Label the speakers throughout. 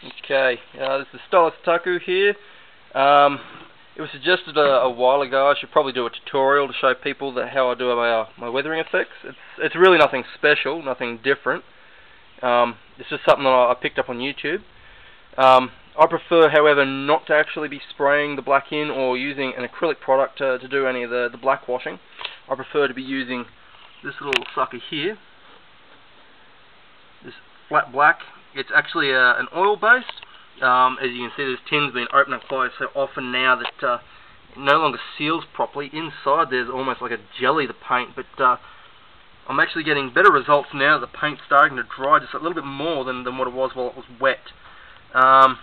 Speaker 1: Okay, this is Stiilus Otaku here. It was suggested a while ago I should probably do a tutorial to show people how I do my weathering effects. It's really nothing special, nothing different. It's just something that I picked up on YouTube. I prefer, however, not to actually be spraying the black in or using an acrylic product to do any of the blackwashing. I prefer to be using this little sucker here, this flat black. It's actually an oil based. As you can see, this tin's been opened and closed so often now that it no longer seals properly. Inside there's almost like a jelly, the paint, but I'm actually getting better results now that the paint's starting to dry just a little bit more than what it was while it was wet. Now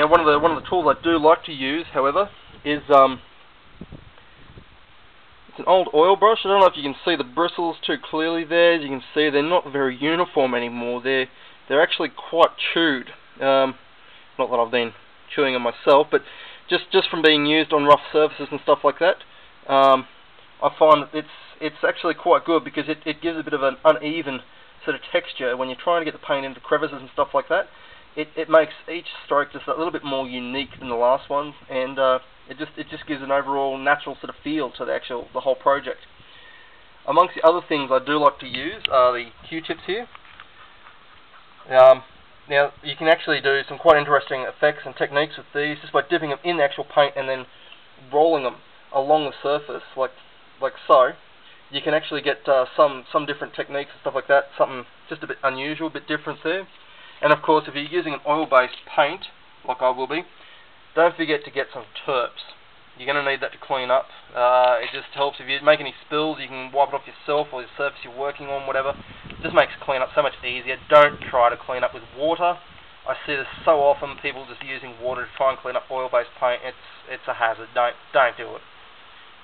Speaker 1: one of the tools I do like to use, however, is it's an old oil brush. I don't know if you can see the bristles too clearly there. As you can see, they're not very uniform anymore. They're actually quite chewed. Not that I've been chewing them myself, but just from being used on rough surfaces and stuff like that, I find that it's actually quite good because it gives a bit of an uneven sort of texture when you're trying to get the paint into crevices and stuff like that. It makes each stroke just a little bit more unique than the last one, and it just gives an overall natural sort of feel to the whole project. Amongst the other things I do like to use are the Q-tips here. Now you can actually do some quite interesting effects and techniques with these just by dipping them in the actual paint and then rolling them along the surface like so. You can actually get some different techniques and stuff like that, something just a bit unusual, a bit different there. And of course, if you're using an oil-based paint, like I will be, don't forget to get some terps. You're going to need that to clean up. It just helps if you make any spills, you can wipe it off yourself or the surface you're working on, whatever. It just makes clean up so much easier. Don't try to clean up with water. I see this so often, people just using water to try and clean up oil-based paint. It's a hazard. Don't do it.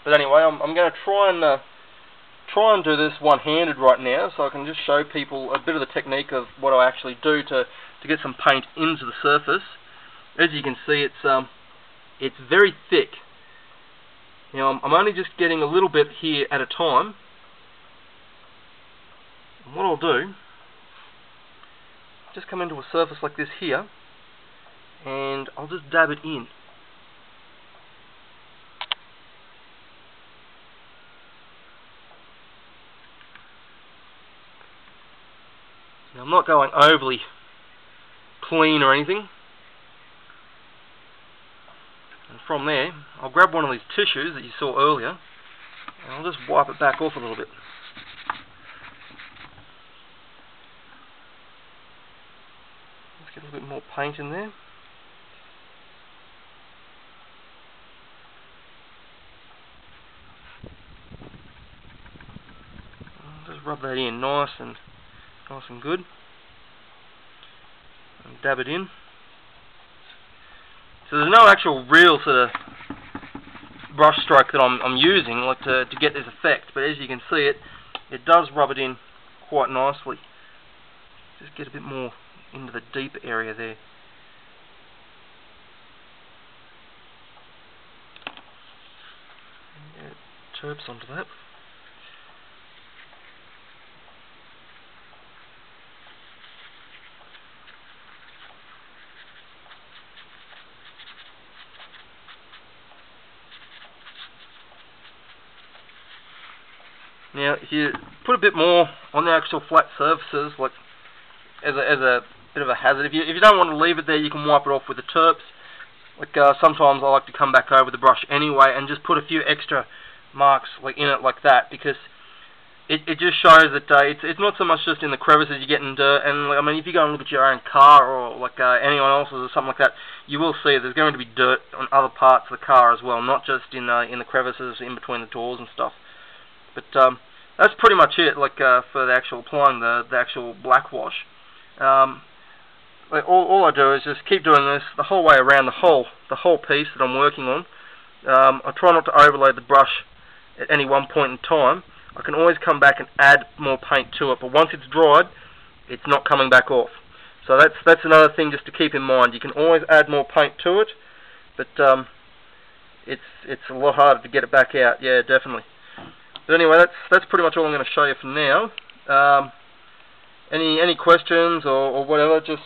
Speaker 1: But anyway, I'm going to try and do this one-handed right now, so I can just show people a bit of the technique of what I actually do to get some paint into the surface. As you can see, it's very thick. Now I'm only just getting a little bit here at a time. And what I'll do, just come into a surface like this here, and I'll just dab it in. Now, I'm not going overly clean or anything. And from there, I'll grab one of these tissues that you saw earlier, and I'll just wipe it back off a little bit. Let's get a little bit more paint in there. I'll just rub that in nice and good, and dab it in. So there's no actual real sort of brush stroke that I'm using like to get this effect, but as you can see, it does rub it in quite nicely. Just get a bit more into the deep area there. And get terps onto that. Now, if you put a bit more on the actual flat surfaces, like as a bit of a hazard, if you don't want to leave it there, you can wipe it off with the terps. Like sometimes I like to come back over the brush anyway and just put a few extra marks like in it like that, because it just shows that it's not so much just in the crevices you get in dirt. And I mean, if you go and look at your own car or like anyone else's or something like that, you will see there's going to be dirt on other parts of the car as well, not just in the crevices in between the doors and stuff. But that's pretty much it. Like for the actual applying the actual blackwash. All I do is just keep doing this the whole way around the whole piece that I'm working on. I try not to overlay the brush at any one point in time. I can always come back and add more paint to it, but once it's dried, it's not coming back off. So that's another thing just to keep in mind. You can always add more paint to it, but it's a lot harder to get it back out. Yeah, definitely. But anyway, that's pretty much all I'm going to show you for now. Any questions or whatever, just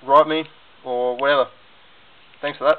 Speaker 1: write me or whatever. Thanks for that.